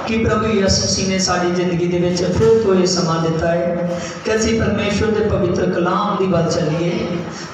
कि प्रभु यीशु मसीह ने साड़ी जिंदगी दे विच फिर तो ये समा दिता है कि असीं परमेश्वर के पवित्र कलाम की गल चलीए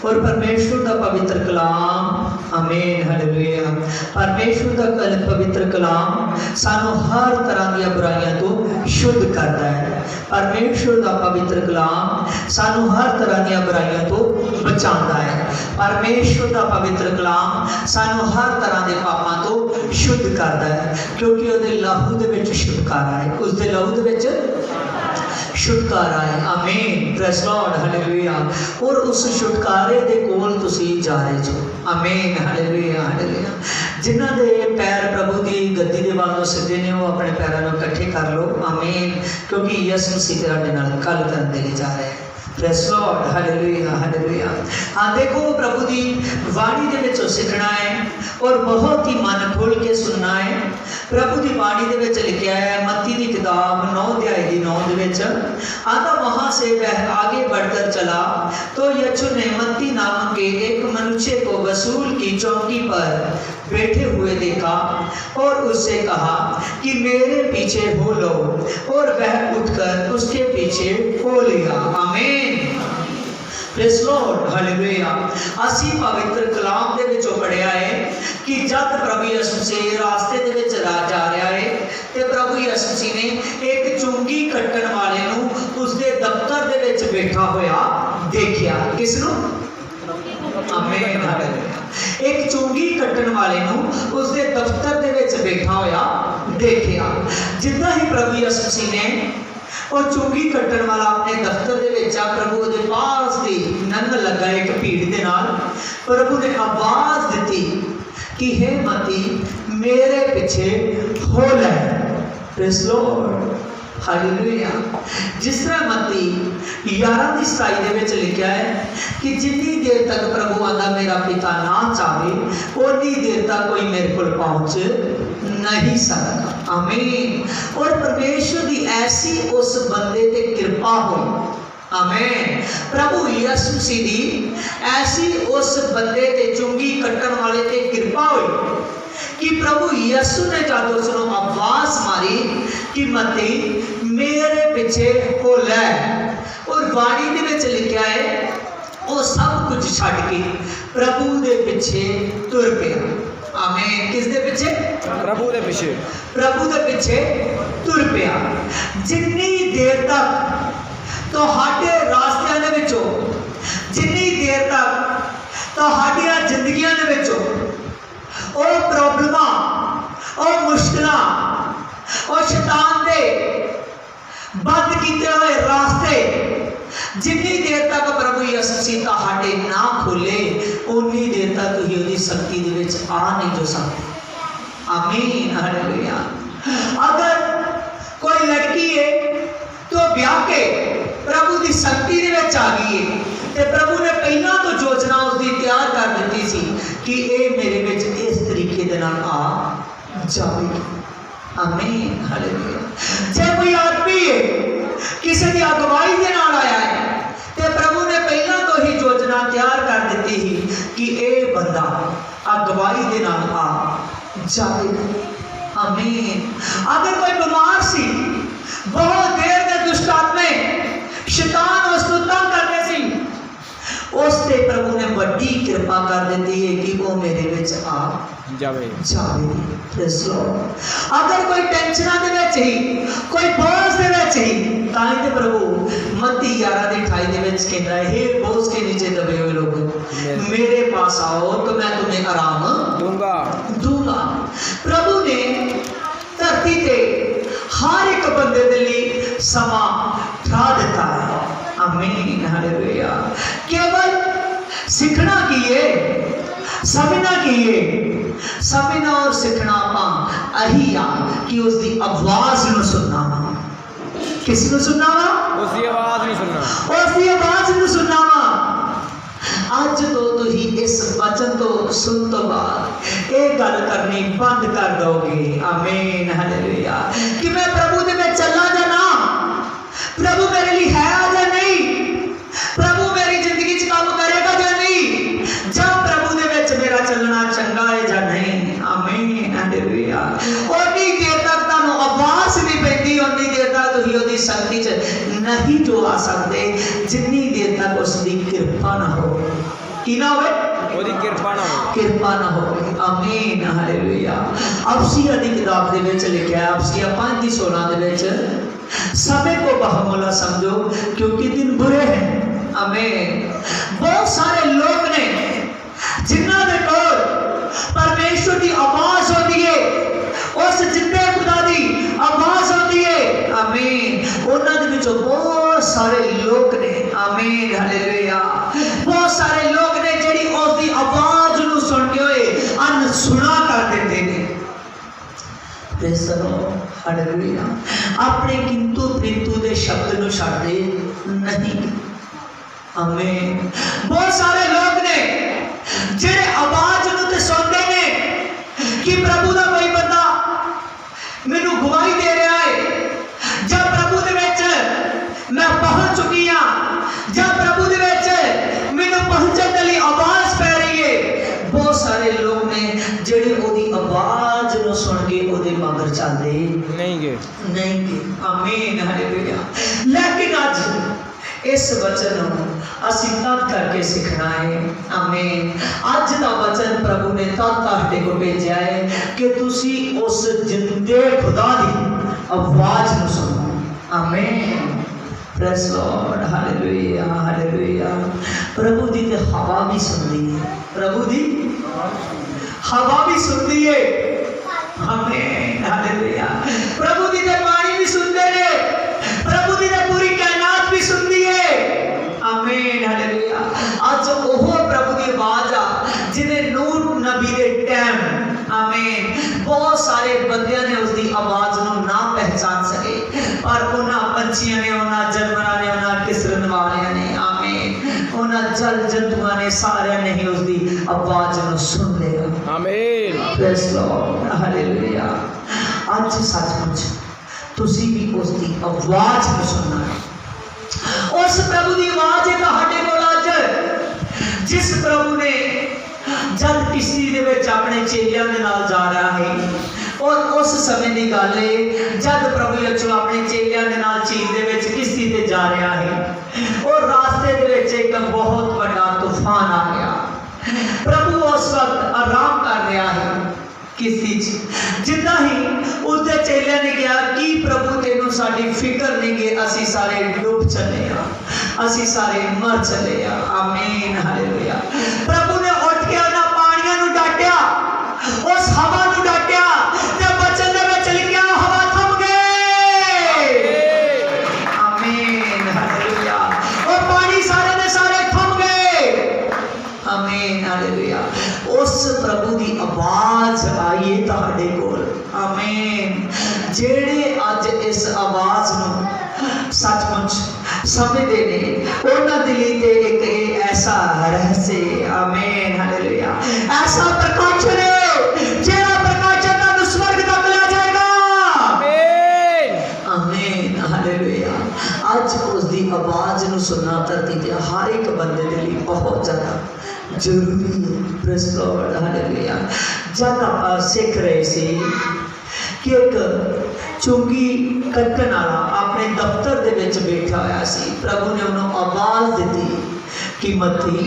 और परमेश्वर का पवित्र कलाम आमीन हालेलुया परमेश्वर का पवित्र कलाम सानू हर तरह दी बुराइयां तो शुद्ध करता है। परमेश्वर का पवित्र कलाम सानू हर तरह दी बुराइयां तो बचाता है। परमेश्वर का पवित्र कलाम सानू हर तरह के पापों तो शुद्ध करता है क्योंकि उसके लहू दे विच छुटकारा है उसके लहू दे विच छुटकारा है आमीन प्रेज़ लॉर्ड हालेलुया और उस छुटकारे दे कोल तुसी जा रहे हो आमीन हालेलुया हालेलुया जिन्हां दे पैर प्रभु की गद्दी दे वालों सिद्धे ने वो अपने पैरों को इकट्ठे कर लो आमीन क्योंकि यीशु मसीह तेरे नाल गल करने जा रहे हैं प्रेज़ लॉर्ड हालेलुया हालेलुया। हाँ देखो प्रभु की वाणी दे विचों सीखना है और बहुत ही मन खोल के सुनना है। प्रभु की वाणी दे विच लिखा है मत्ती की किताब 9 अध्याय की 9 दे विच आधा वहाँ से वह आगे बढ़कर चला तो यीशु ने मत्ती नामक के एक मनुष्य को वसूल की चौकी पर बैठे हुए देखा और उससे कहा कि मेरे पीछे हो लो और वह उठकर उसके पीछे हो लिया आमीन प्रेज़ लॉर्ड हालेलुया। असी पवित्र कलाम दे विचों पढ़िया है कि जब प्रभु यीशु मसीह रास्ते दे विच जा रहा है ते प्रभु यीशु मसीह ने एक चुंगी कट्टण वाले नूं उसके दफ्तर दे विच बैठा होया देखिया किसनूं आमीन हालेलुया एक चुंगी कट्टण वाले नूं उसके दफ्तर दे विच बैठा होया देखिया जिद्दां ही प्रभु यीशु मसीह ने और चुंगी कट्टण वाला अपने दफ्तर दे विच प्रभु दे पास दी नंग लगा एक भीड़ दे नाल प्रभु ने आवाज दी कि हे मती मेरे पीछे हो ले प्रेज़ लॉर्ड हालेलुया। जिस तरह मत्ती 11:27 दे विच लिखा है कि जितनी देर तक प्रभु आंदा मेरा पिता ना चाहे उतनी देर तक कोई मेरे को पहुंच नहीं सकता आमीन और परमेश्वर की ऐसी उस बंदे ते कृपा हो आमीन प्रभु यीशु मसीह दी ऐसी उस बंदे ते चुंगी कट्टण वाले ते कृपा हुई कि प्रभु यीशु ने जब उसको आवाज मारी कि मती मेरे पीछे हो ले और वाणी दे विच लिखा है वो सब कुछ छड्ड के प्रभु दे पीछे तुर पिया आमीन किस दे पीछे प्रभु दे पीछे तुर पिया। जिन्नी देर तक तुहाडे रास्तियां दे विचों जिन्नी देर तक तुहाडियां जिंदगियां दे विचों और प्रॉब्लमां और मुश्किलां और शैतान दे बंद किए हुए रास्ते जिन्नी देर तक प्रभु यीशु मसीह तुहाडे ना खोले उन्नी देर तक तुसीं उहदी शक्ति दे विच आ नहीं जो सकते आमीन हालेलुया। अगर कोई लड़की है तो ब्याह के प्रभु की शक्ति दे विच आ गई है ते प्रभु ने पहला तो योजना उसकी तैयार कर दी सी कि ये मेरे विच इस तरीके दे नाल आ जाएगी आमीन हालेलुया। जे कोई आदमी है किसी की अगवाई के नाल आया है ते प्रभु ने पहला तो ही योजना तैयार कर दी ही कि ये बंदा अगवाई के नाल आ जाएगा आमीन। अगर कोई बीमार सी बहुत देर के दुष्ट आत्मे शैतान उसको तंग करने सी उससे प्रभु ने बड़ी कृपा कर देती है कि वो मेरे विच आ जावे प्रेज़ लॉर्ड। अगर कोई टेंशना दे विच ही कोई बोझ दे विच ही ताई ते प्रभु मत्ती 11:28 दे विच कहता है हे बोझ के नीचे दबे हुए लोग मेरे पास आओ तो मैं तुम्हें आराम दूंगा। प्रभु ने धरती ते हर एक बंदे दे लिए समा ठा दिता है आमीन हालेलुया। केवल सीखना की है समझना की है समझना और सीखना आप अही आ कि उसकी आवाज न सुनना किस ਨੂੰ सुनना उसकी आवाज नहीं सुनना उसकी आवाज ਨੂੰ सुनना अज तो तुही इस वचन तो सुन तो बाद ये गल करनी बंद कर दोगे आमीन हालेलुया कि मैं प्रभु दे में चला जाना प्रभु मेरे लिए है या नहीं प्रभु मेरी जिंदगी च काम करेगा या नहीं जब प्रभु दे विच मेरा चलना चंगा है या नहीं आमीन हालेलुया और नहीं देर तक तुहानू आवाज शक्ति च नहीं जो आ सकते जिन्नी देर तक उसकी कृपा ना हो की ना हो कृपा ना हो आमीन हालेलुया। अफसिया की किताब दे विच लिखा है अफसिया 5:16 दे विच समय को बहुमूल्य समझो क्योंकि दिन बुरे हैं आमीन। बहुत सारे लोग ने जिन्हां दे कोल परमेश्वर की आवाज होती है उस जिंदे खुदा की आवाज होती है आमीन उन्हां दे विचों बहुत सारे लोग ने आमीन हालेलुया। बहुत सारे लोग ने जेड़ी उसकी आवाज नूं सुनते हुए अनसुना कर देते हैं हालेलुया। अपने किंतु प्रिंतु दे शब्द नूं छड्डदे नहीं आमीन। बहुत सारे लोग ने जेड़े आवाज नूं ते सुनते ने कि प्रभु दा कोई बंदा मैनू गवाही दे रहा है जब प्रभु दे विच मैं पहुंच चुकी हां जब प्रभु दे विच मैनू पहुंचण दे लई आवाज पै रही है। बहुत सारे लोग ने जेड़े ओदी आवाज नूं सुन के ओदे मगर चलदे नहीं गे आमीन हालेलुया। लेकिन आज इस वचन असी तद करके सीखना है आमीन। अज का वचन प्रभु ने तद तुहाडे को भेजा है कि तुसी उस जिंदे खुदा की आवाज नूं सुनो आमीन प्रेज़ लॉर्ड हालेलुया हालेलुया। प्रभु दी ते हवा भी सुनती है प्रभु दी हवा भी सुनती है आमीन हालेलुया। प्रभु दी ते पानी भी सुनते ने प्रभु दी ते पूरी कायनात भी सुनती है आमीन हालेलुया। आज ओह प्रभु की आवाज आ जिन्हें नूह नबी दे टाइम आमीन बहुत सारे बंदियां ने उसकी आवाज नूं ना पहचान सके पर उन्हां पंछियां ने उन्हां जानवरां ने उन्हां किसरन वालियां ने आमीन उन्हां जल जंतुआं ने सारियां ने ही उसकी आवाज नूं सुन लिया आमीन प्रेज़ लॉर्ड हालेलुया। आज सचमुच तुसी भी उसकी आवाज नूं सुनना है उस प्रभु की आवाज है तुहाडे कोल अज जिस प्रभु ने जब किश्ती दे विच अपने चेलियां दे नाल जा रहा है और उस समय की गल है जब प्रभु यीशु अपने चेलियां दे नाल झील दे विच किश्ती ते जा रहा है और रास्ते दे विच एक बहुत बड़ा तूफान आ गया। प्रभु उस वक्त आराम कर रहा है किसी जिदा ही उसके चेलिया ने कहा कि प्रभु तेनों साडी फिक्र नहीं कि असी सारे डूब चले असी सारे मर चले आमीन हालेलुया। प्रभु ने उठ के उन्हां पानियां नूं डांटिया उस हवा नूं डांटिया ते वचन दे विच लिखिया हवा थम गए आमीन हालेलुया। और पानी सारे दे सारे थम गए आमीन हालेलुया। उस प्रभु की आवाज आई है तुहाडे कोल आमीन जेड़े अज इस आवाज नूं सचमुच समझदे ने उन्हां दे लई ते एक ऐसा रहस्य आमीन हालेलुया ऐसा प्रकाशन है जेड़ा प्रकाशन तुहानूं स्वर्ग तक ले जाएगा आमीन आमीन हालेलुया। अज उसकी आवाज नूं सुनना धरती ते हर एक बंदे दे लई बहुत ज़्यादा जरूरी है प्रेज़ लॉर्ड हालेलुया। जब आप सीख रहे सी कि एक चुंगी कट्टन वाला अपने दफ्तर दे विच बैठा होया सी प्रभु ने उन्होंने आवाज़ दी कि मती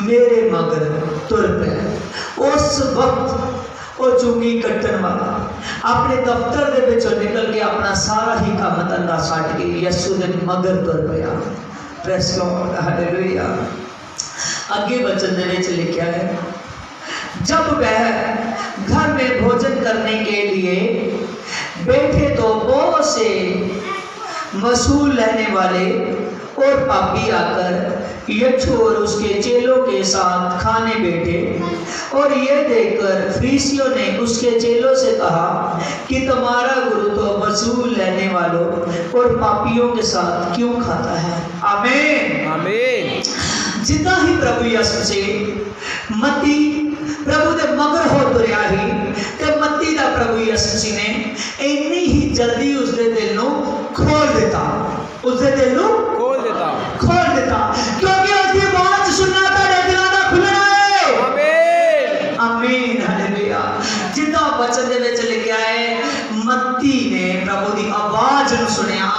मेरे मगर तुर पै। उस वक्त वो चुंगी कट्टन वाला अपने दफ्तर दे विचों निकल के अपना सारा ही काम धंधा छड्ड के यीशु दे मगर तुर पिया प्रेज़ लॉर्ड हालेलुया। आगे वचन दे विच लिखा है जब वह घर में भोजन करने के लिए बैठे तो बहुत से वसूल लेने वाले और पापी आकर यीशु और उसके चेलों के साथ खाने बैठे और ये देखकर फरीसियों ने उसके चेलों से कहा कि तुम्हारा गुरु तो वसूल लेने वालों और पापियों के साथ क्यों खाता है आमीन आमीन। जिदा ही प्रभु यीशु से मत्ती प्रभु दे मगर हो तुरिया ही ते मत्ती दा प्रभु यीशु जी ने इन्नी ही जल्दी उसके दिल नूं खोल देता उसके दिल नूं खोल देता क्योंकि उसकी आवाज सुनना तेरे दिलों दा खुलना है आमीन आमीन हालेलुया। जिदा वचन दे विच लिखा है मत्ती ने प्रभु दी आवाज नूं सुनिया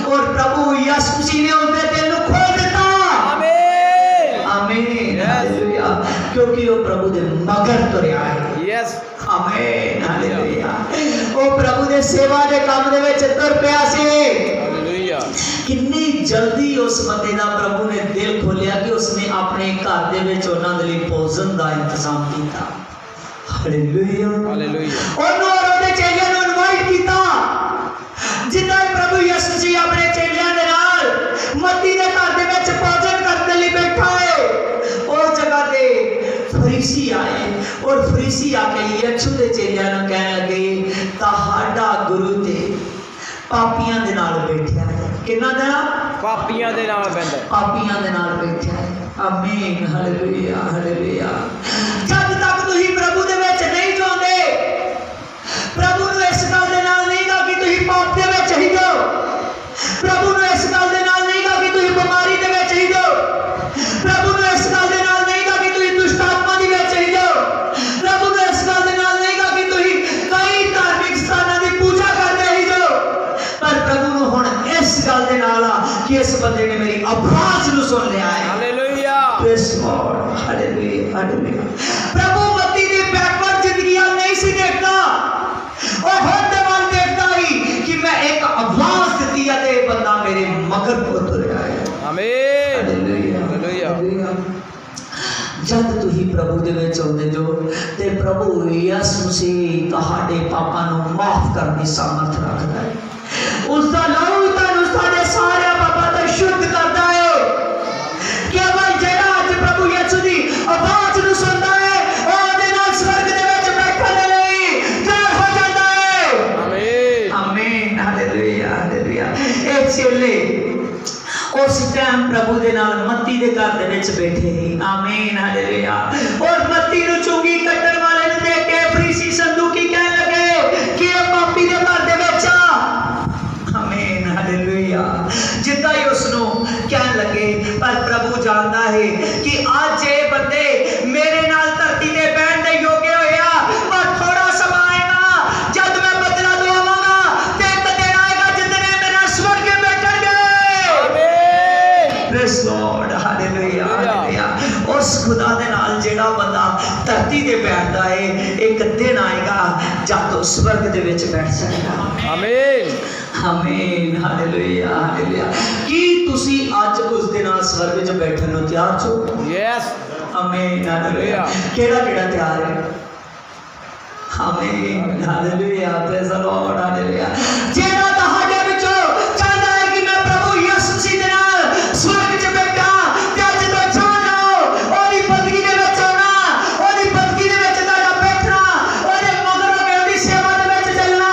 और प्रभु यीशु मसीह ने उसके दिल को खोल दिता। आमीन आमीन हालेलुया, क्योंकि वो प्रभु दे मगर तुरया है। यस आमीन हालेलुया, वो प्रभु दे सेवा दे काम दे विच तुर पिया सी। हालेलुया, कितनी जल्दी उस बंदे दा प्रभु ने दिल खोलिया कि उसने अपने घर दे विच उन्हां दे लई भोजन दा इंतजाम कीता। हालेलुया हालेलुया, ओनू और ओदे चेलियां नू इनवाइट कीता। जिद्दां प्रभु यीशु मसीह अपने चेलियां दे नाल मत्ती दे घर दे विच भोजन करने लई बैठा है, उस जगह ते फरीसी आए और फरीसी आके यीशु दे चेलियां नू कहण लगे तुहाडा गुरु ते पापियां दे नाल बैठा है। किन्ना दा? पापियां दे नाल बैठा, पापियां दे नाल बैठा है। आमीन हालेलुया हालेलुया। जब तक तुसीं प्रभु दे विच नहीं जाओगे, प्रभु नू इस गल दे नाल नहीं गा कि तुसीं पाप दे विच ही जाओ, प्रभु नू इस गल दे नाल नहीं गा कि तुसीं बीमारी दे विच ही जाओ, प्रभु नू इस गल दे नाल नहीं गा कि तुसीं दुष्ट आत्मा दे विच ही जाओ, प्रभु नू इस गल दे नाल नहीं गा कि तुसीं कई धार्मिक स्थानां दी पूजा करदे ही जाओ, पर प्रभु नू हुण इस गल दे नाल आ कि इस बंदे ने मेरी आवाज नू सुन लिया है। Hallelujah, praise God hallelujah hallelujah. प्रभु मत्ती दी बैकवर्ड जिंदगी नहीं सी देखता, और होते वाल देखता ही कि मैं एक आवाज दी है ते बंदा मेरे मगर को तुरया है। आमीन हालेलुया हालेलुया। जब तुही प्रभु दे विच आउंदे जो ते प्रभु यीशु मसीह तुहाडे पापां नू माफ करने दी सामर्थ रखदा है। उसका लहू तुहानू साडे सारे पापां तो शुद्ध करदा है। केवल जेड़ा अज प्रभु यीशु दी आवाज नू सुनदा है ओदे नाल स्वर्ग दे विच बैठण दे लई तैयार हो जांदा है। आमीन आमीन हालेलुया हालेलुया। ए चेले उस टाइम प्रभु दे नाल मत्ती दे घर दे विच बैठे ही। आमीन हालेलुया। और मत्ती नू चुंगी कट्टण वाले नू देख के फरीसी संदूकी कहण लगे कि ए पापी दे घर दे विच आ। आमीन हालेलुया। जिद्दां ही उसनू कहण लगे, पर प्रभु जानदा है कि आज ये बंदे मेरे नाल धरती ते बैठण दे योग्य होया, पर थोड़ा समा आएगा जद मैं बदला दवावांगा ते एक दिन आएगा जितने मेरा स्वर्ग में बैठणगे। Praise Lord hallelujah hallelujah. उस खुदा दे नाल जेड़ा बंदा धरती ते बैठदा है, एक दिन आएगा जब तो स्वर्ग दे विच बैठ जाएगा। आमीन आमीन हालेलुया हालेलुया। की तुसी आज उस दिन स्वर्ग च बैठन नू तैयार छो? यस आमीन हालेलुया। केड़ा केड़ा तैयार है? आमीन hallelujah. Praise the Lord hallelujah. जेड़ा तुहाडे विचों चाहता है कि मैं प्रभु यीशु मसीह दे नाल स्वर्ग च बैठा, ते अज तो जान लो ओदी बंदगी दे विच आना, ओदी बंदगी दे विच तुहाडा बैठना, ओदे मगर हो के ओदी सेवा दे विच चलना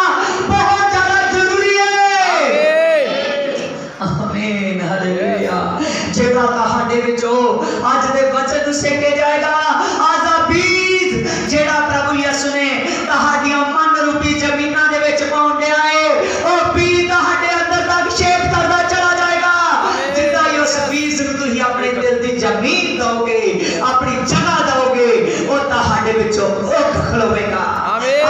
बहुत ज्यादा जरूरी है। आमीन हालेलुया। जेड़ा तुहाडे विचों अज दे वचन सेके जाएगा, आज दा बीज जेड़ा प्रभु यीशु ने तुहाडियां मन रूपी जमीनां दे विच पाउण दिया है, ओ बीज तुहाडे अंदर तक शेप करदा चला जाएगा। जिद्दां ही उस बीज नूं तुसीं अपने दिल दी जमीन दोगे, अपनी जगह दोगे, ओ तुहाडे विचों उग खलोवेगा। आमीन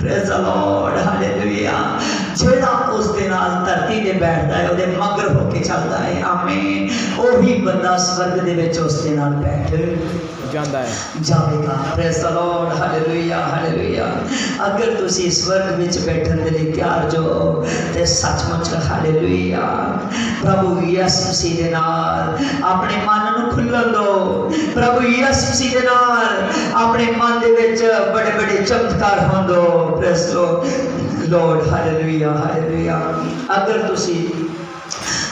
प्रेज द लॉर्ड हालेलुया। जेड़ा उस दे नाल धरती ते बैठदा है, ओदे मगर होके चलदा है, आमीन, ओही बंदा स्वर्ग दे विच उस दे नाल बैठ जांदा है जाएगा। Praise the Lord hallelujah hallelujah. अगर तुसी स्वर्ग विच बैठन दे लई तैयार जो ते सचमुच हालेलुया प्रभु यीशु मसीह दे नाल अपने मन नूं खुल्लन दो। प्रभु यीशु मसीह दे नाल अपने मन दे विच बड़े बड़े चमत्कार होण दो। Praise Lord hallelujah hallelujah. अगर तुसी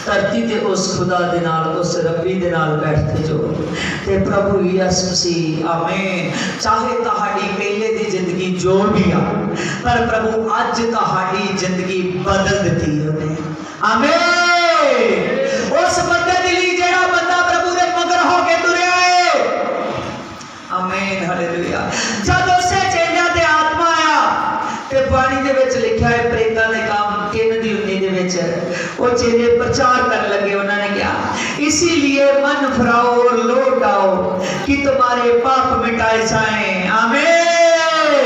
धरती ते उस खुदा दे नाल, उस रब्बी दे नाल बैठते जो ते प्रभु यीशु मसीह आमीन, चाहे तुहाडी पहले दी जिंदगी जो भी आ, पर प्रभु अज तुहाडी जिंदगी बदल दित्ती उन्हें। आमीन। उस बंदे दे लई जेड़ा बंदा प्रभु दे मगर हो के तुरया है। आमीन हालेलुया। जब उसे चेलियां ते आत्मा आया ते पानी दे विच लिखा है प्रेरितां दे काम 3 दी 19 दे विच वो चेले प्रचार करने लगे। उन्होंने कहा इसीलिए मन फिराओ और लौट आओ कि तुम्हारे पाप मिटाए जाएं। आमीन।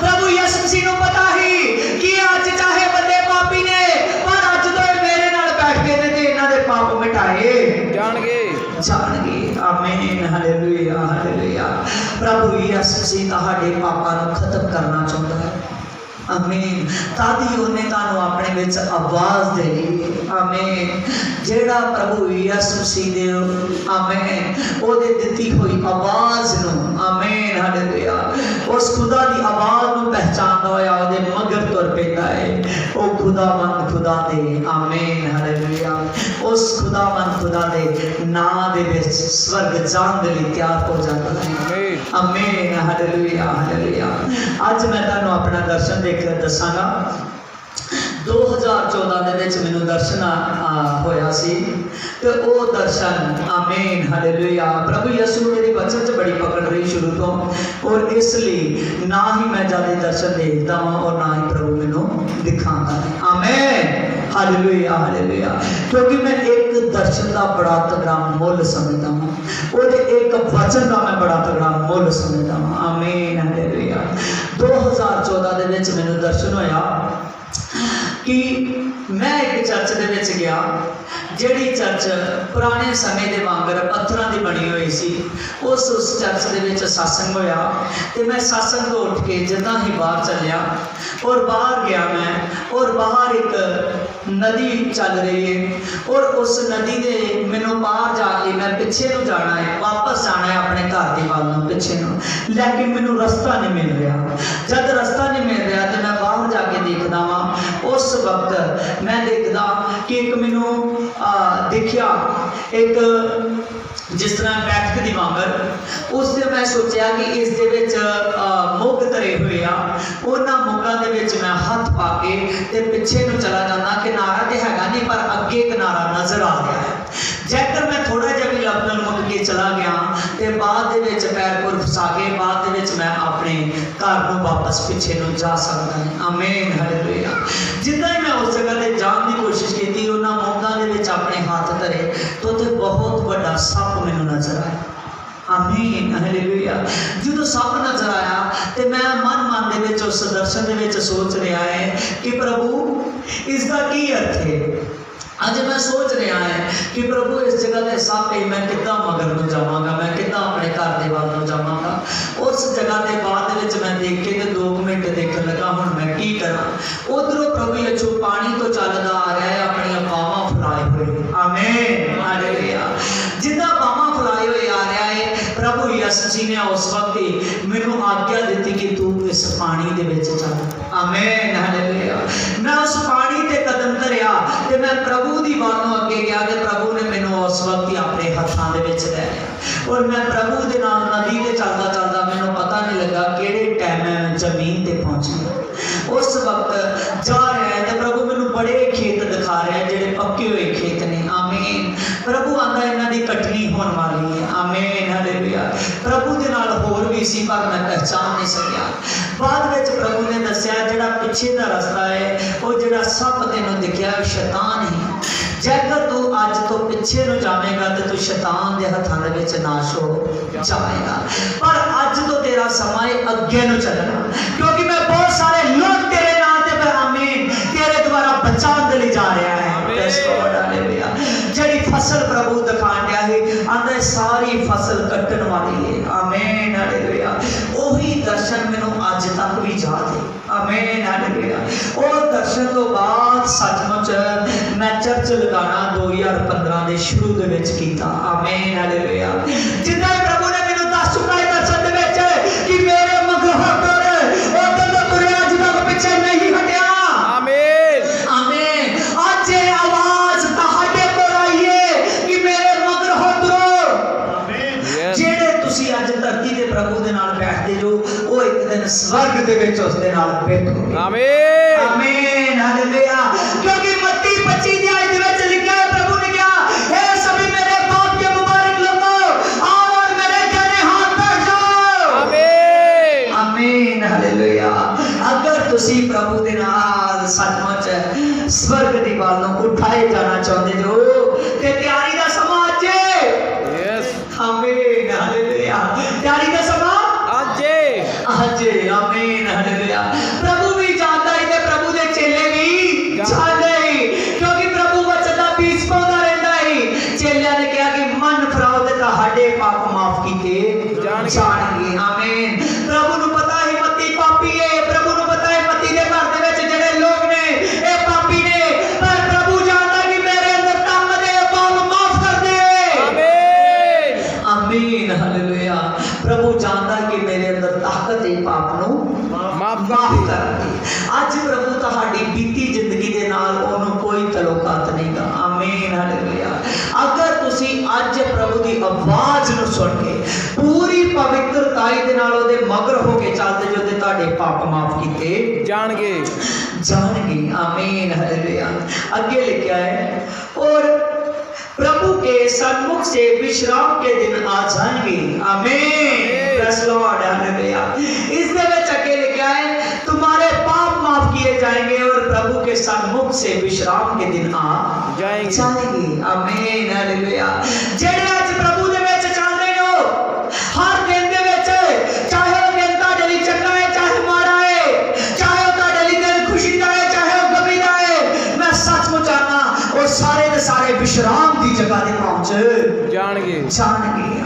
प्रभु यीशु मसीह को पता ही कि आज चाहे जाणगे। आमीन हालेलुया हालेलुया। प्रभु यीशु मसीह तुहाडे पापां नूं खत्म करना चाहुंदा है। आमीन। तादी उन्हें तानू अपने विच आवाज़ देनी है। आमीन। जेड़ा प्रभु यीशु मसीह दे आमीन ओदे दित्ती हुई आवाज़ नूं आमीन हालेलुया उस खुदा दी आवाज़ नूं पहचानदा होया ओदे मगर तुर पैंदा है। ओ खुदावंद खुदा दे आमीन हालेलुया उस खुदावंद खुदा दे नां दे विच स्वर्ग जाण दे लई तैयार हो जांदा है। आमीन हालेलुया हालेलुया। अज मैं तुहानू अपना दर्शन देख दसांगा। 2014 दे विच मैनूं दर्शन होया सी ते ओ दर्शन आमीन हालेलुया प्रभु यीशु मेरी वचन च बड़ी पकड़ रही शुरू तो और इसलिए ना ही मैं ज़्यादा दर्शन देखता हूँ और ना ही प्रभु मैनूं दिखाता है। आमीन हालेलुया हालेलुया। क्योंकि मैं एक दर्शन का बड़ा तगड़ा मुल समझता हूँ और एक वचन का मैं बड़ा तगड़ा मुल समझता हूँ। आमीन हालेलुया। 2014 दे विच मैनूं दर्शन होया कि मैं एक चर्च दे विच गया जिहड़ी चर्च पुराने समय के वांगर पत्थरों की बनी हुई सी। उस चर्च दे विच सत्संग होया ते मैं सत्संग तो उठ के जिदा ही बाहर चलिया और बाहर गया मैं और बाहर एक नदी चल रही है और उस नदी दे मैनू बाहर जाके मैं पिछे नूं जाना है वापस जाना है अपने घर के वाल नूं पिछे नूं लेकिन मैनू रस्ता नहीं मिल रहा। जब रस्ता नहीं मिल रहा तो मैं बाहर जाके देखदा वां उस वक्त मैं देखदा कि एक मैनू देखिया एक जिस तरह बैठक दी वांगर उससे मैं सोचा कि इस दे विच मुग धरे हुए आ उन्हां मुगां दे विच मैं हथ पा के ते पिछे नूं चला जाना। किनारा तो हैगा नहीं पर अगे किनारा नजर आ गया है। जैकर मैं थोड़ा जिहा भी लपक के चला गया तो बाद दे विच पैर पुर फसा के बाद दे विच मैं अपने घर नूं वापस पिछे नूं जा सकदा है। आमीन हालेलुया। जिद्दां ही मैं उस जगह ते जाण दी कोशिश की उन्हां मुगां दे विच अपने हाथ धरे तो उत्थे बहुत बड़ा सप मैनूं नजर आया। आमीन हालेलुया। जो सप नजर आया तो मैं मन दे विच उस दर्शन दे विच सोच रहा है कि प्रभु इसका की अर्थ है। अज मैं सोच रहा है कि प्रभु इस जगह के सप है मैं कितना मगर में जावांगा मैं कितना अपने घर के वाल में जावांगा। उस जगह के बाद मैं देख के 2 मिनट देखने लगा हुण मैं की करा। उधरों प्रभु यीशु पानी तो चलता आ रहा है अपनी बावां फैलाए हुए। आमीन हालेलुया। जिदा बावां फैलाए हुए आ रहा है प्रभु यीशु जी ने उस वक्त ही मैनू आज्ञा दी कि तू इस पानी दे विच चल। आमीन हालेलुया। मैं उस पानी ते कदम धरिया ते मैं प्रभु दी वालों अगे गया तो प्रभु ने मैनू उस वक्त ही अपने हाथों दे विच लै लिया और मैं प्रभु दे नाल नदी ते चलदा चलदा मैनू पता नहीं लगा किहड़े टाइम मैं जमीन ते पहुंच गया। उस वक्त जा रहा है तो प्रभु मैनू बड़े खेत दिखा रहा है जिहड़े पक्के हुए खेत ने। आमीन। प्रभु आंदा इन्हां दी कटनी होने वाली है। आमीन हालेलुया। प्रभु दे नाल होर भी सी पर मैं पहचान नहीं सकिया। बाद विच प्रभु ने दस्सिया जिहड़ा पिछे दा रस्ता है वो जिहड़ा सप तैनूं दिखिया शैतान है। जैकर तू अज तो पिछे नूं जावेगा तो तू शैतान के हाथों दे विच नाश हो जाएगा। पर अज तो तेरा समा है अगे नूं चलना क्योंकि मैं बहुत सारे लोग तेरे नाम ते पर आमीन तेरे द्वारा बचाव दे लई जा रहा है। जड़ी फसल प्रभु दिखाण दिया है आंदा सारी फसल कटन वाली है। आमीन हालेलुया। ओही दर्शन मैनू अज तक भी याद है। आमीन हालेलुया। और दर्शन तो बाद सचमुच मैं चर्च लगाना 2015 के शुरू दे विच कीता। आमीन हालेलुया। जिद्दां प्रभु ने मैनू दस चुका है दर्शन दे विच कि मेरे मगर होकर उधर तो तुरिया जिदा को पीछे नहीं हटिया। आमीन आमीन। आज आवाज तहाडे कोल आई है कि मेरे मगर होकर आमीन। जेड़े तुसी अज धरती दे प्रभु दे नाल बैठदे जो वो एक दिन स्वर्ग दे विच उस दे नाल बैठोगे। आमीन आमीन हालेलुया। क्योंकि मत्ती 25 दी आयत विच लिखा है प्रभु ने कहा हे सभी मेरे बाप के मुबारक लोगों आओ और मेरे दाहिने हाथ बैठ जाओ। आमीन आमीन हालेलुया। अगर तुसी प्रभु दे नाल सचमुच स्वर्ग दी वालों उठाए जाना चाहते हो ते तैयारी दा समा अज है। यस आमीन हालेलुया। तैयारी दा समा अज है अज। आमीन हालेलुया। प्रभु भी जानता है कि प्रभु दे चेले भी जानते हैं क्योंकि प्रभु वचन दा बीज पाउंदा रहंदा है। चेलियां ने कहा कि मन फराओ माफ करनगे। अज प्रभु तुहाडी बीती जिंदगी दे नाल उहनूं कोई तलोकात नहीं गा। आमीन हालेलुया। अगर तुसी अज प्रभु दी आवाज़ नूं सुन के पूरी पवित्रताई दे नाल ओहदे मगर हो के चलदे जो ते तुहाडे पाप माफ कीते जाणगे। आमीन हालेलुया। आगे लिखा है और प्रभु के सन्मुख से विश्राम के दिन आ जाएंगे। आमीन प्रेज़ लॉर्ड हालेलुया। इस दे विच आगे लिखा है तुम्हारे पाप माफ किए जाएंगे और प्रभु के सन्मुख से विश्राम के दिन आ जाएंगे। आमीन हालेलुया। जेड़े आज प्रभु दे विच चलदे हो हर दिन दे विच चाहे वो दिन तुहाडे लई चंगा है चाहे माड़ा है, चाहे वो तुहाडे लई दिन खुशी दा है चाहे वो गमी दा है, मैं सचमुच आना और सारे दे सारे विश्राम दी जगह ते पहुंच जाणगे।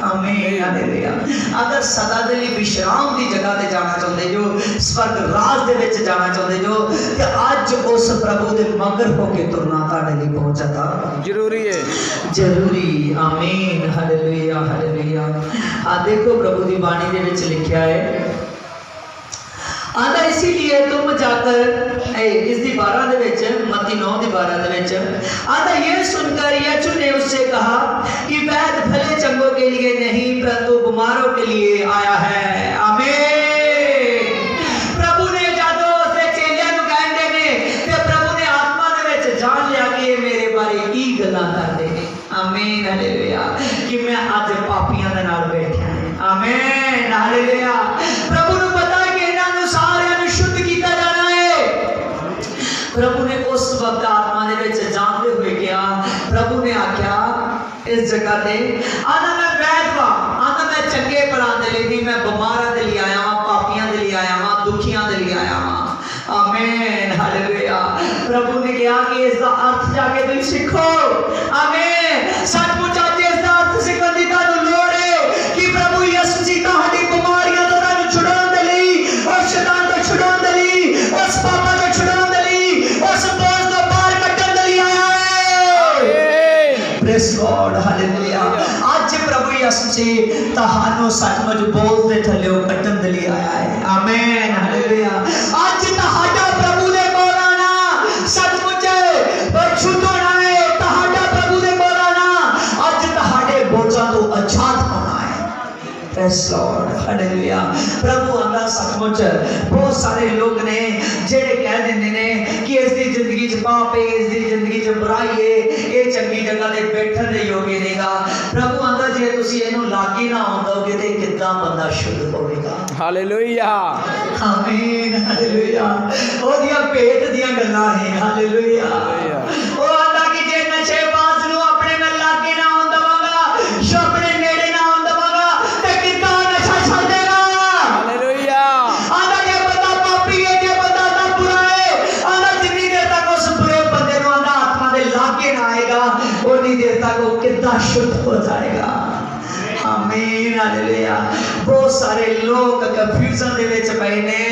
आमीन हालेलुया। अगर सदा दे लई विश्राम दी जगह ते जाना चाहते जो, स्वर्ग राज दे विच जाना चाहते जो, ते अज उस प्रभु दे मगर होके तुरना तुहाडे लई बहुत ज्यादा जरूरी है। आमीन हालेलुया हालेलुया। आ देखो प्रभु दी बाणी दे विच लिखिया है आंदा इसीलिए तुम जाकर इसकी 12 दे विच मत्ती 9 की 12 दे विच आंदा ये सुनकर यीशु ने उससे कहा कि वैद्य भले चंगों के लिए नहीं परंतु बीमारों के लिए आया है। आमीन। प्रभु ने जादो उसके चेलियां नूं कहंदे ने ते प्रभु ने आत्मा दे विच जान लिया कि ये मेरे बारे की गल्लां करदे ने। आमीन हालेलुया। कि मैं आज पापियां दे नाल बैठा हां। आमीन हालेलुया। प्रभु नूं पता प्रभु ने उस वक्त आत्मा दे विच जानते हुए किया। प्रभु ने आख्या इस जगह ते आना मैं वैद्य वा, आना मैं चंगे भलां दे लई नहीं, मैं बीमारां दे लई आया हां, पापियां दे लई आया हां, दुखियां दे लई आया हां। आमीन हालेलुया। प्रभु ने कहा कि इसका अर्थ जाके तुसीं सीखो। आमीन। सचमुच अज इसका अर्थ सीखण दी तुहानूं लोड़ है कि प्रभु यीशु जी तुहाडी बीमारियां तो तुहानूं छुड़ाउण दे लई, उस शैतान तो छुड़ाउण दे लई, उस पापां तो छुड़ाउण दे लई, उस बोझ तो बाहर कट्टण दे लई आया है। Praise God hallelujah. आज प्रभु यीशु जी तुहानूं सचमुच बोझ दे थल्लेओ कट्टण दे लई आया है। आमीन हालेलुया। आज तुहाडा प्रभु दे कोल आना सचमुच शुद्ध होना है। तुहाडा प्रभु दे कोल आना आज तुहाडे बोझां तो आजाद होना है। Praise Lord hallelujah. प्रभु आंदा सचमुच बहुत सारे लोग ने जेड़े कह देंदे ने कि इस दी जिंदगी च पाप है, इस दी जिंदगी च बुराई है, ये चंगी जगह ते बैठण दे योग्य नहींगा। प्रभु आंदा जे तुसीं इहनूं लागी ना आउंदोगे ते किदां बंदा शुद्ध होवेगा। हालेलुया। आमीन हालेलुया। ओदियां भेद दियां गल्लां है। हालेलुया। ओ आंदा कि जे नशेबाज नूं अपने में लागी ना आउंदा वांगा, जो अपने नेड़े ना आउंदा वांगा ते किदां नशा छड्ड देगा। हालेलुया। आंदा जे बंदा पापी है, जे बंदा दा बुरा है, आंदा जिन्नी देर तक उस बुरे बंदे नूं आंदा आत्मा दे लागे ना आएगा उन्नी देर तक वो किदां शुद्ध हो जाएगा। आमीन हालेलुया। बहुत सारे लोग कंफ्यूजन दे विच पए ने।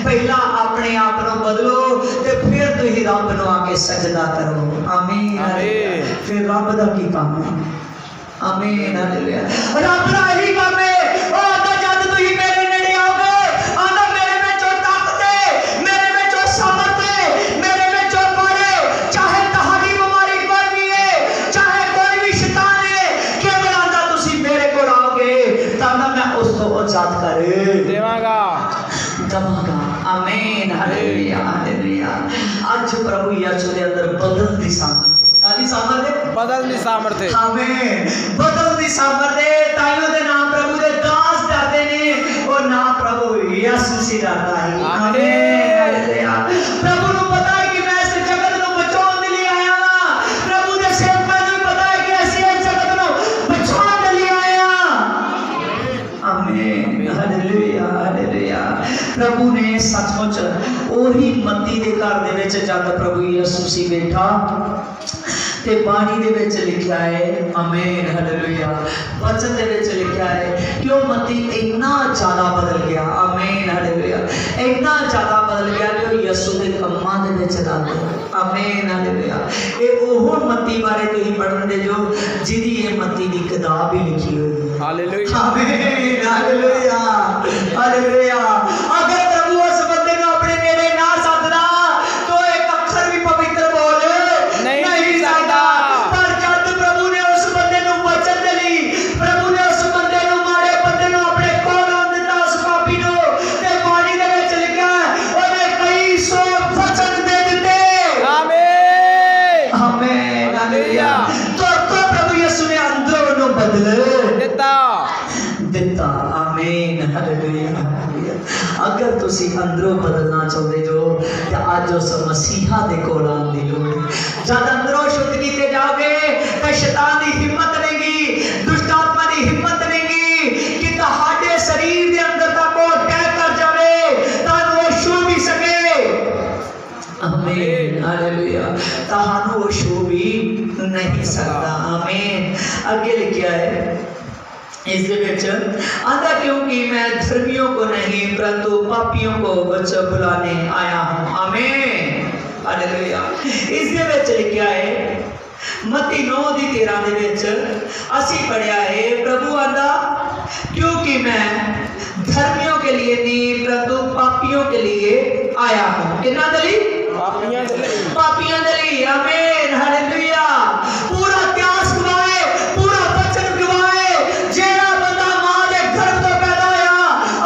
पहला अपने आप नूं बदलो ते फिर तुसीं रब नूं आके सजदा करो। आमीन हालेलुया। फिर रब दा की काम है। आमीन हालेलुया। रब दा ही काम है। ओ आंदा जद तुसीं मेरे नेड़े आओगे आंदा मेरे विच ताकत है, मेरे विच सामर्थ है, मेरे विच बल है। चाहे तुहाडी बीमारी कोई भी है, चाहे कोई भी शैतान है, केवल आंदा तुसीं मेरे कोल आओगे तां मैं उस तो आजाद कर देवांगा दवांगा। आमीन हालेलुया हालेलुया। आज प्रभु यीशु दे अंदर बदल दी सामर्थ आदि सामर्थ है, बदल दी सामर्थ है। आमीन। बदल दी सामर्थ है। ताइयों दे नाम प्रभु दे दास डरदे ने और ना प्रभु यीशु सी डरदा है। आमीन हालेलुया। प्रभु नूं पता है कि मैं इस जगत नूं बचाउण दे लई आया हां। प्रभु दे सेवकां नूं पता है कि ਅਸੀਂ इस जगत नूं बचाउण दे लई आए हां। आमीन हालेलुया हालेलुया। प्रभु ने सचमुच ओही मत्ती दे घर दे विच जद प्रभु यीशु सी बैठा ते बाणी दे विच लिखिया है। आमीन हालेलुया। वचन दे विच लिखिया है कि वो मत्ती इन्ना ज्यादा बदल गया। आमीन हालेलुया। इन्ना ज्यादा बदल गया कि वो यीशु दे कम्मां दे विच रल गया। आमीन हालेलुया। ये ओह मत्ती बारे तुसीं पढ़न दे जो जिहदी ये मत्ती दी किताब ही लिखी हुई है। हालेलुया। आमीन हालेलुया हालेलुया। अगर प्रभु उस बंदे को अपने तुसी अंदरों बदलना चाहते जो तो अज उस मसीहा दे कोल आउण दी लोड़ है। जब अंदरों शुद्ध किए जाओगे तो शैतान की हिम्मत नहीं, दुष्ट आत्मा की हिम्मत नहीं कि तुहाडे शरीर के अंदर तक वो अटैक कर जाए, ताकि वो छू भी सके। आमीन हालेलुया। ताहानू वो छू भी नहीं सकता। आमीन। आगे लिखा है इस आंदा, क्योंकि मैं धर्मियों को नहीं परंतु पापियों को बुलाने आया हूँ। आमीन हालेलुया। इस लिखा है मत्ती 9:13 असी पढ़िया है, प्रभु आंदा क्योंकि मैं धर्मियों के लिए नहीं परंतु पापियों के लिए आया हूँ। कितना दली? पापियां दली। आमीन हालेलुया। पूरा इतिहास गवाए, पूरा वचन गवाए, जेड़ा बंदा मां दे गर्भ तो पैदा होया,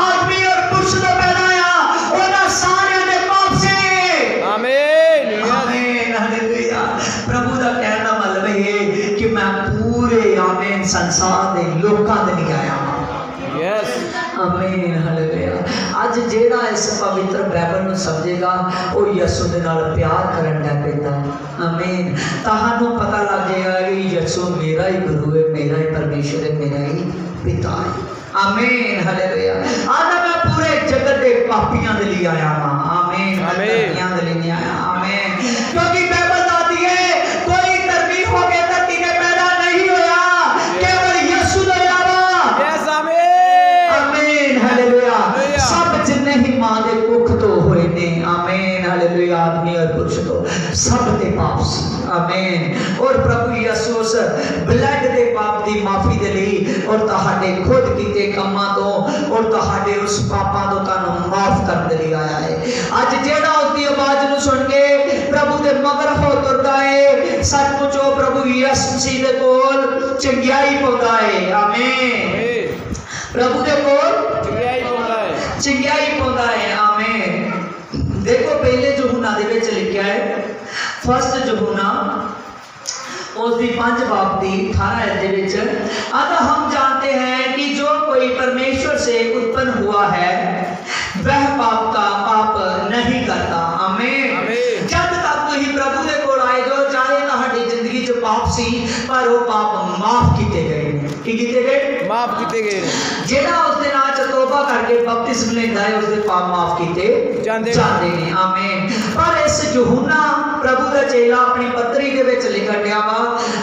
आदमी और पुरुष तो पैदा होया, ओना सारे दे पाप से। आमीन आमीन हालेलुया। प्रभु दा कहना मतलब है कि मैं पूरे आमीन संसार दे लोकां दे लिए आया हूं। यस आमीन हालेलुया। आज जेड़ा इस पवित्र बाइबल ਨੂੰ ਸਮਝੇਗਾ ਉਹ ਯਿਸੂ ਦੇ ਨਾਲ ਪਿਆਰ ਕਰਨ ਲੱਗ ਪੈਂਦਾ। आमीन। ਤੁਹਾਨੂੰ ਪਤਾ ਲੱਗ ਜਾਏਗਾ ਕਿ ਯਿਸੂ ਮੇਰਾ ਹੀ ਗੁਰੂ ਹੈ, ਮੇਰਾ ਹੀ परमेश्वर है, मेरा ही पिता है। आमीन हालेलुया। आज मैं पूरे जगत के पापियां दे लिए आया हां। आमीन पापियां दे लिए आया। आमीन। क्योंकि बाइबल बताती है कोई धर्मी होके धरती पे पैदा नहीं होया, केवल यीशु दे अलावा। यस आमीन आमीन हालेलुया। सब जिन्ने ही मां दे कुख तो होए ने। आमीन हालेलुया। आदमी और पुरुष तो सब दे पाप से। आमीन। और प्रभु यीशु उस ब्लड दे पाप दी माफी दे लई और तुहाडे खुद कीते कामां तो और तुहाडे उस पापां तो तानू माफ कर दे लई आया है। आज जेड़ा उसदी आवाज नु सुन के प्रभु दे मगर हो तुरदा है, सचमुच ओ प्रभु यीशु मसीह दे कोल चंगियाई पाउंदा है। आमीन। प्रभु दे कोल चंगियाई पाउंदा है। आमीन। देखो पहले यूहन्ना दे विच लिखिया है, फर्स्ट यूहन्ना उसकी 5 बाब की 18 आधा, हम जानते हैं कि जो कोई परमेश्वर से उत्पन्न हुआ है वह पाप नहीं करता। आमीन। जब तक तुम प्रभु के कोल आए जो चाहे तुम्हारी जिंदगी च पाप सी पर वो पाप माफ किए गए। माफ किए गए। जेड़ा उसके नाम च तौबा करके बपतिस्म लेंदा है उसके पाप माफ किए जाते हैं। आमीन। पर इस यूहन्ना प्रभु का चेला अपनी पत्री के विच लिखण दिया वा,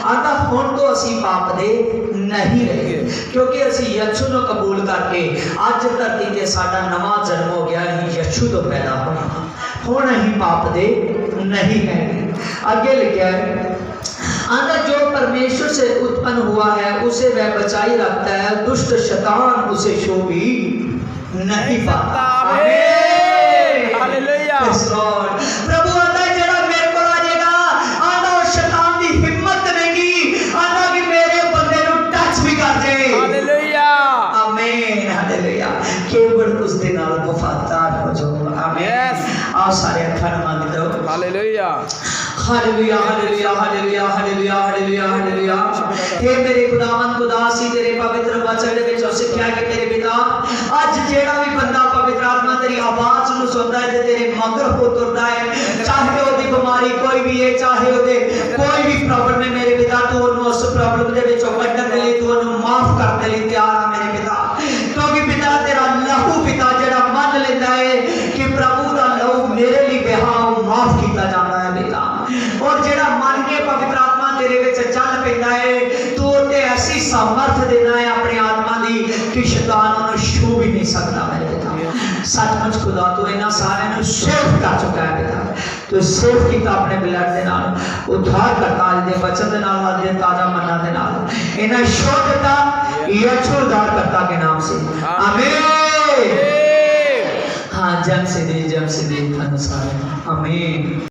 आंदा हुण तो असी पाप दे नहीं रहे क्योंकि असी यीशु ਨੂੰ कबूल करके अज धरती ते साडा नवा जन्म हो गया। असीं यीशु तो पैदा होए, हुण असीं पाप दे नहीं है। आगे लिखा है आंदा, जो परमेश्वर से उत्पन्न हुआ है उसे वह बचाई रखता है, दुष्ट शैतान उसे छू भी नहीं पाता। आमीन हालेलुया। प्रभु आंदा जेड़ा मेरे को आ जाएगा, आंदा वो शैतान दी हिम्मत नहीं आंदा कि मेरे बंदे नु टच भी कर दे। हालेलुया आमीन हालेलुया। केवल उसके नाल वफादार हो जाओ। आमीन। आओ सारे अखां मान दो। Hallelujah hallelujah hallelujah hallelujah hallelujah hallelujah hallelujah. हे मेरे खुदावंद खुदा सी तेरे पवित्र वचन दे विच सिखाया कि तेरे पिता आज जेड़ा भी बंदा पवित्र आत्मा तेरी आवाज नु सुनदा है ते तेरे मगर हो तुरदा है, चाहे ओदी बीमारी कोई भी है, चाहे ओदे कोई भी प्रॉब्लम है, मेरे पिता तू ओनु उस प्रॉब्लम दे विचों कढण दे लई तू ओनु माफ कर दे लई तैयार है मेरे पिता। क्योंकि पिता तेरा लहू पिता जेड़ा मान लेंदा है कि प्रभु दा लहू मेरे लिए बहाव माफ किया जाता है पिता। और जेड़ा मन के पवित्र आत्मा तेरे विच चल पैंदा है तू ते ऐसी सामर्थ देना है अपनी आत्मा दी कि शैतान उन्हें छू भी नहीं सकता मेरे पिता। सचमुच खुदा तू इन्हां सारे नु सेव कर चुका है पिता। तू सेव कीता अपने ब्लड दे नाल, उद्धार करता आज दे वचन दे नाल, आज दे ताजा मन्ना दे नाल इन्हां शुद्धता यीशु उद्धार करता के नाम से। आमीन। हाँ जम से दे धन सारे। आमीन।